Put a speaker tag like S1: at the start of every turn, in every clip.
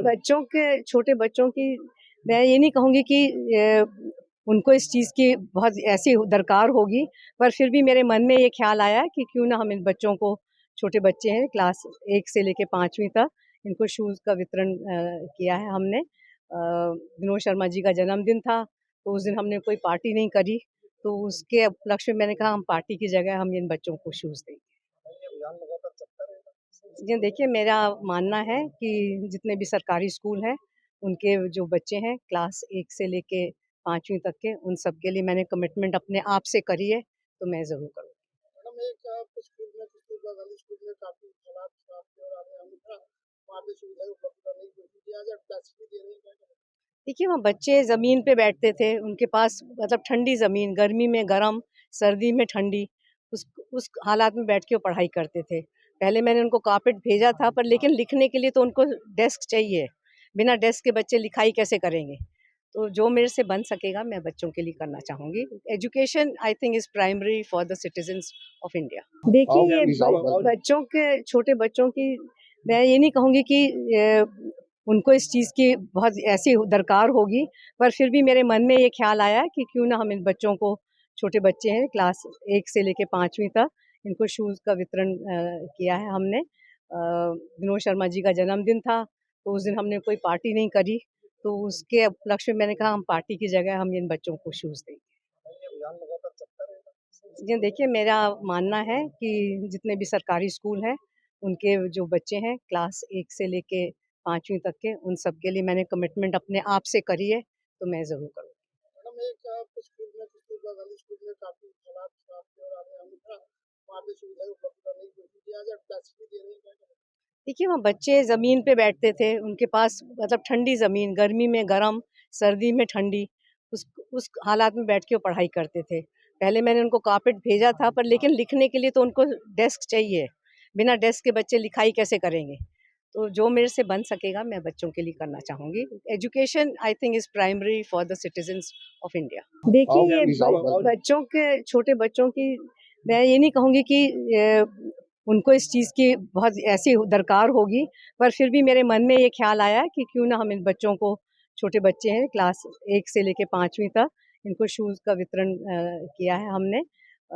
S1: बच्चों के छोटे बच्चों की मैं ये नहीं कहूँगी कि उनको इस चीज़ की बहुत ऐसी दरकार होगी, पर फिर भी मेरे मन में ये ख्याल आया कि क्यों ना हम इन बच्चों को, छोटे बच्चे हैं क्लास 1 से लेके 5वीं तक, इनको शूज़ का वितरण किया है हमने। विनोद शर्मा जी का जन्मदिन था, तो उस दिन हमने कोई पार्टी नहीं करी, तो उसके उपलक्ष्य में मैंने कहा हम पार्टी की जगह हम इन बच्चों को शूज़ देंगे। जी देखिए, मेरा मानना है कि जितने भी सरकारी स्कूल हैं, उनके जो बच्चे हैं क्लास 1 से लेके 5वीं तक के, उन सब के लिए मैंने कमिटमेंट अपने आप से करी है, तो मैं ज़रूर करूँगी।
S2: मैडम एक कुछ स्कूल में गांधी स्कूल में काफ़ी हालात खराब थे और आपने हमने कहा वहाँ पे सुविधाएं उपलब्ध कराने की कोशिश की, आज आप टैक्स भी दे रहे हैं, क्या करें?
S1: देखिए, वहाँ बच्चे ज़मीन पे बैठते थे, उनके पास मतलब ठंडी ज़मीन, गर्मी में गरम, सर्दी में ठंडी, उस हालात में बैठ के वो पढ़ाई करते थे। पहले मैंने उनको कार्पेट भेजा था, पर लेकिन लिखने के लिए तो उनको डेस्क चाहिए, बिना डेस्क के बच्चे लिखाई कैसे करेंगे? तो जो मेरे से बन सकेगा मैं बच्चों के लिए करना चाहूँगी। Education I think is primary for the citizens of India. देखिए, ये बच्चों के, छोटे बच्चों की मैं ये नहीं कहूँगी कि उनको इस चीज़ की बहुत ऐसी दरकार होगी, पर फिर भी मेरे मन में ये ख्याल आया कि क्यों ना हम इन बच्चों को, छोटे बच्चे हैं क्लास 1 से लेके 5वीं तक, इनको शूज़ का वितरण किया है हमने। विनोद शर्मा जी का जन्मदिन था, तो उस दिन हमने कोई पार्टी नहीं करी, तो उसके उपलक्ष्य में मैंने कहा हम पार्टी की जगह हम इन बच्चों को शूज़ देंगे।
S2: ये अभियान लगातार चलता रहेगा।
S1: जी देखिए, मेरा मानना है कि जितने भी सरकारी स्कूल हैं, उनके जो बच्चे हैं क्लास 1 से लेके 5वीं तक के, उन सब के लिए मैंने कमिटमेंट अपने आप से करी है, तो मैं ज़रूर करूँगी।
S2: मैडम एक कुछ स्कूल में गांधी स्कूल में काफ़ी हालात खराब थे और आपने हमने कहा वहाँ पे सुविधाएं उपलब्ध कराने की कोशिश की, आज आप टैक्स भी दे रहे हैं, क्या करें?
S1: देखिए, वहाँ बच्चे ज़मीन पे बैठते थे, उनके पास मतलब ठंडी ज़मीन, गर्मी में गरम, सर्दी में ठंडी, उस हालात में बैठ के वो पढ़ाई करते थे। पहले मैंने उनको कार्पेट भेजा था, पर लेकिन लिखने के लिए तो उनको डेस्क चाहिए, बिना डेस्क के बच्चे लिखाई कैसे करेंगे? तो जो मेरे से बन सकेगा मैं बच्चों के लिए करना चाहूँगी। Education I think is primary for the citizens of India. देखिए, ये बच्चों के, छोटे बच्चों की मैं ये नहीं कहूँगी कि उनको इस चीज़ की बहुत ऐसी दरकार होगी, पर फिर भी मेरे मन में ये ख्याल आया कि क्यों ना हम इन बच्चों को, छोटे बच्चे हैं क्लास 1 से लेके 5वीं तक, इनको शूज़ का वितरण किया है हमने।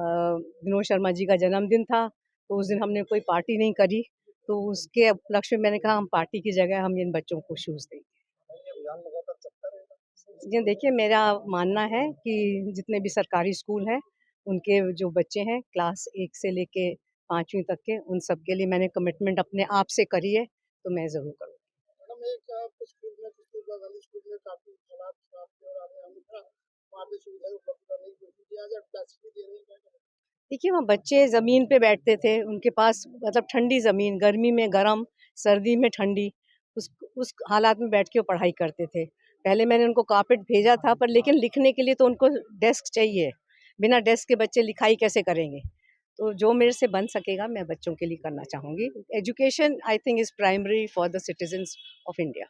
S1: विनोद शर्मा जी का जन्मदिन था, तो उस दिन हमने कोई पार्टी नहीं करी, तो उसके उपलक्ष्य में मैंने कहा हम पार्टी की जगह हम इन बच्चों को शूज़ देंगे।
S2: ये अभियान लगातार चलता रहेगा।
S1: जी देखिए, मेरा मानना है कि जितने भी सरकारी स्कूल हैं, उनके जो बच्चे हैं क्लास 1 से लेके 5वीं तक के, उन सब के लिए मैंने कमिटमेंट अपने आप से करी है, तो मैं ज़रूर करूँगी।
S2: मैडम एक कुछ स्कूल में गांधी स्कूल में काफ़ी हालात खराब थे और आपने हमने कहा वहाँ पे सुविधाएं उपलब्ध कराने की कोशिश की, आज आप टैक्स भी दे रहे हैं, क्या करें?
S1: देखिए, वहाँ बच्चे ज़मीन पे बैठते थे, उनके पास मतलब ठंडी ज़मीन, गर्मी में गरम, सर्दी में ठंडी, उस हालात में बैठ के वो पढ़ाई करते थे। पहले मैंने उनको कार्पेट भेजा था, पर लेकिन लिखने के लिए तो उनको डेस्क चाहिए, बिना डेस्क के बच्चे लिखाई कैसे करेंगे? तो जो मेरे से बन सकेगा मैं बच्चों के लिए करना चाहूँगी। Education I think is primary for the citizens of India.